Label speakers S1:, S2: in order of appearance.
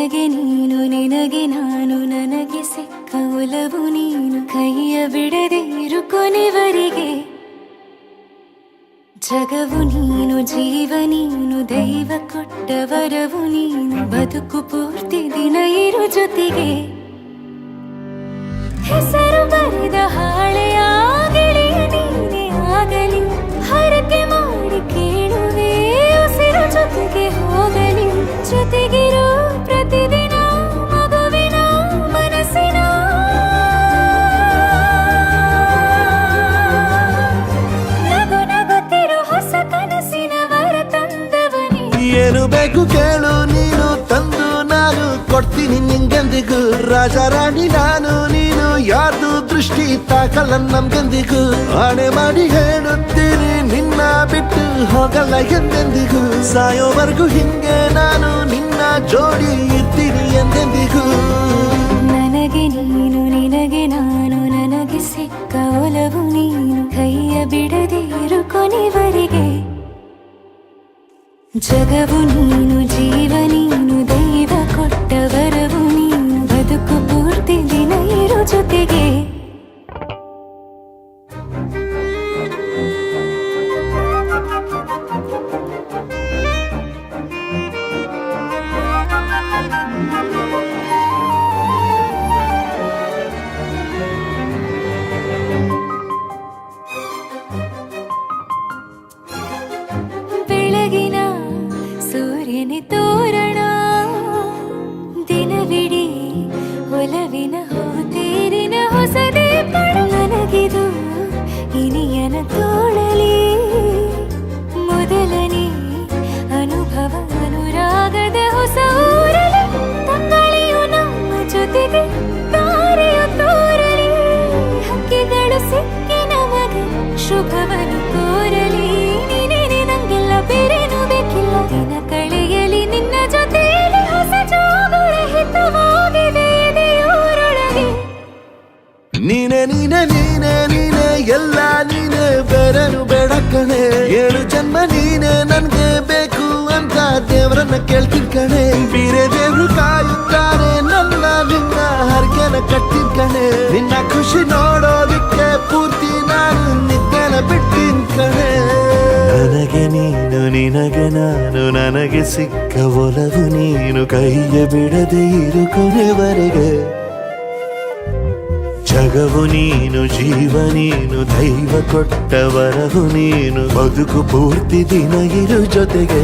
S1: ನನಗೆ ನೀನು ನಿನಗೆ ನಾನು ನನಗೆ ಸಿಕ್ಕ ಒಲವು ನೀನು ಕೈಯ ಬಿಡದೆ ಇರು ಕೊನೆವರೆಗೆ ಜಗವು ನೀನು ಜೀವ ನೀನು ದೈವ ಕೊಟ್ಟ ವರವು ನೀನು ಬದುಕು ಪೂರ್ತಿ ದಿನ ಇರು ಜೊತೆಗೆ ಹೆಸರು ಬರೆದ ಹಾಳೆಯ ಗೆಳೆಯ ನೀನೇ ಆಗಲಿ ಹರಕೆ ಮಾಡಿ ಕೇಳುವೆ ಉಸಿರು ಜೊತೆಗೆ ಹೋಗಲಿ ಜೊತೆಗಿರೋ ಪ್ರತಿದಿನ ಮಗುವಿನ ಮನಸ್ಸಿನ ನಗು ನಗುತ್ತಿರೋ ಹೊಸ ಕನಸಿನ ವರ ತಂದವನೇ
S2: ಏನು ಬೇಕು ಕೇಳು ನೀನು ತಂದು ನಾನು ಕೊಡ್ತೀನಿ ನಿಂಗೆಂದಿಗೂ ರಾಜ ರಾಣಿ ನಾನು ನೀನು ಯಾರ್ದು ದೃಷ್ಟಿ ತಾಕಲ್ಲ ನಮ್ಗೆಂದಿಗೂ ಆಣೆ ಮಾಡಿ ಹೇಳುತ್ತೀನಿ ನಿನ್ನ ಬಿಟ್ಟು ಹೋಗಲ್ಲ ಎಂದೆಂದಿಗೂ ಸಾಯೋವರೆಗೂ ಹಿಂಗೆ ನಾನು ನಿನ್ನ ಜೋಡಿ ಇರ್ತೀನಿ ಎಂದೆಂದಿಗೂ
S1: ನನಗೆ ನೀನು ನಿನಗೆ ನಾನು ನನಗೆ ಸಿಕ್ಕ ಒಲವು ನೀನು ಕೈಯ ಬಿಡದೆ ಇರು ಕೊನೆವರೆಗೆ ಜಗವು ನೀನು ಜೀವ ನೀನು ದೈವ ಕೊಟ್ಟ ವರವು ನೀನು ಬದುಕು ಪೂರ್ತಿ ದಿನ ಇರು ಜೊತೆಗೆ ಬೆಳಗಿನ ಸೂರ್ಯನ ತೋರಣ ದಿನವಿಡೀ ಒಲವಿನ ಹೋತೇರಿನ ಹೊಸದೇ ಪಡ ನನಗಿದು ಇನಿಯನ ತೋಳಲಿ ಮೊದಲನೇ ಅನುಭವ ಅನುರಾಗದ ಹೊಸ ಊರಲಿ ತಂಗಳಿಯು ನಮ್ಮ ಜೊತೆಗೆ ತಾರೆಯು ತೋರಲಿ ಹಕ್ಕಿಗಳು ಸಿಕ್ಕಿ ನಮಗೆ ಶುಭವನ್ನು ಕೋರಲಿ ನೀನೇನೆ ನಂಗೆಲ್ಲ ಬೇರೇನು ಬೇಕಿಲ್ಲ ದಿನ ಕಳೆಯಲಿ ನಿನ್ನ ಜೊತೆಯಲ್ಲಿ ಹೊಸ ಜೋಗುಳ ಹಿತವಾಗಿದೆ ಎದೆಯೂರೊಳಗೆ
S2: ನೀನೆ ನೀನೆ ನೀನೆ ನೀನೆ ಎಲ್ಲ ನೀನೆ ಬೇರೆನು ಬೇಡ ಕಣೆ ಏಳು ಜನ್ಮ ನೀನೆ ನನ್ಗೆ ಬೇಕು ಅಂತ ದೇವರನ್ನ ಕೇಳ್ತೀನಿ ಕಣೆ ಬೇರೆ ದೇವ್ರು ಕಾಯುತ್ತಾರೆ ನನ್ನ ನಿನ್ನ ಹರಕೆನ ಕಟ್ಟಿನ ಕಣೆ ನಿನ್ನ ಖುಷಿ ನೋಡೋದಿಕ್ಕೆ ಪೂರ್ತಿ ನಾನು ನಿದ್ದೆನ ಬಿಟ್ಟಿನ ಕಣೆ ನನಗೆ ನೀನು ನಿನಗೆ ನಾನು ನನಗೆ ಸಿಕ್ಕ ಒಲವು ನೀನು ಕೈಯ ಬಿಡದೆ ಇರು ಕೊನೆವರೆಗೆ ಜಗವು ನೀನು ಜೀವ ನೀನು ದೈವ ಕೊಟ್ಟ ವರವು ನೀನು ಬದುಕು ಪೂರ್ತಿ ದಿನ ಇರು ಜೊತೆಗೆ